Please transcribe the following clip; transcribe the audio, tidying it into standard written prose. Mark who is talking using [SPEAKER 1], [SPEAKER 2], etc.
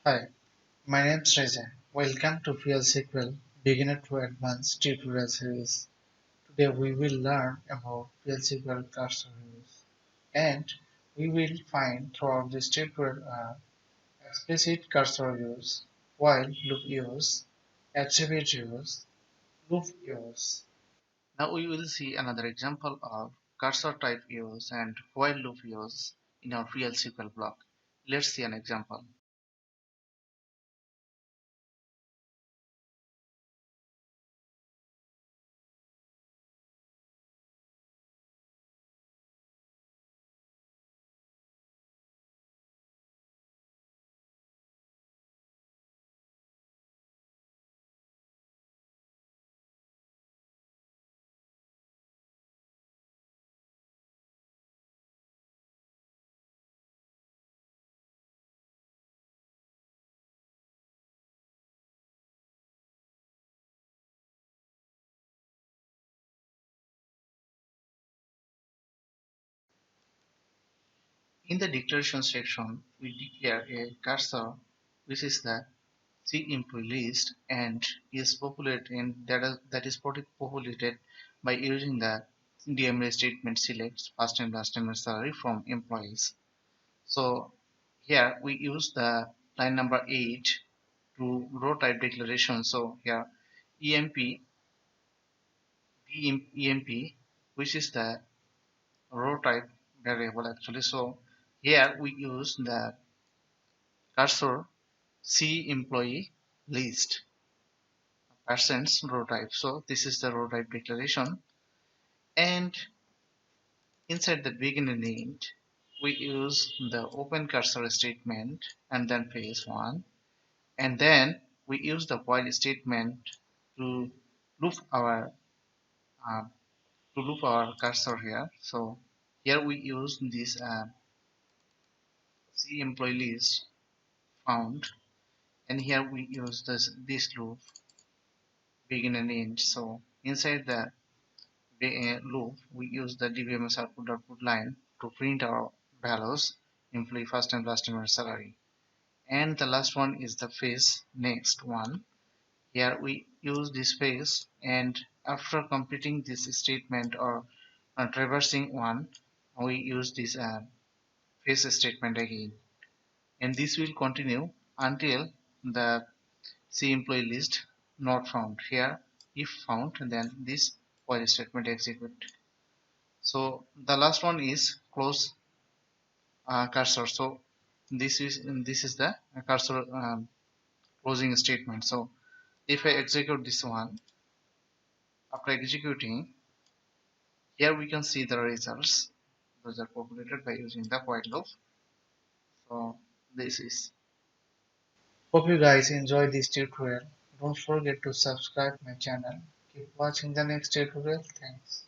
[SPEAKER 1] Hi, my name is Reza. Welcome to plsql Beginner to Advanced tutorial series. Today we will learn about plsql Cursor Use, and we will find throughout this tutorial explicit cursor use, while loop use, attribute use, loop use. Now we will see another example of cursor type use and while loop use in our plsql block. Let's see an example. In the declaration section, we declare a cursor which is the C employee list and is populated in that is populated by using the DMA statement selects first name, last name, and salary from employees. So here we use the line number 8 to row type declaration. So here EMP EMP, which is the row type variable actually. So here we use the cursor C employee list percents row type. So this is the row type declaration, and inside the begin and end we use the open cursor statement and then phase one, and then we use the while statement to loop our uh, cursor here. So here we use this C employee list found, and here we use this loop begin and end. So inside the loop, we use the dbms output line to print our values, employee first name, last name, and salary. And the last one is the phase next one. Here we use this phase, and after completing this statement or traversing one, we use this phase statement again. And this will continue until the C employee list not found. Here, if found, then this while statement execute. So the last one is close cursor. So this is the cursor closing statement. So if I execute this one, after executing, here we can see the results. Those are populated by using the while loop. So this is. Hope you guys enjoyed this tutorial. Don't forget to subscribe my channel. Keep watching the next tutorial. Thanks.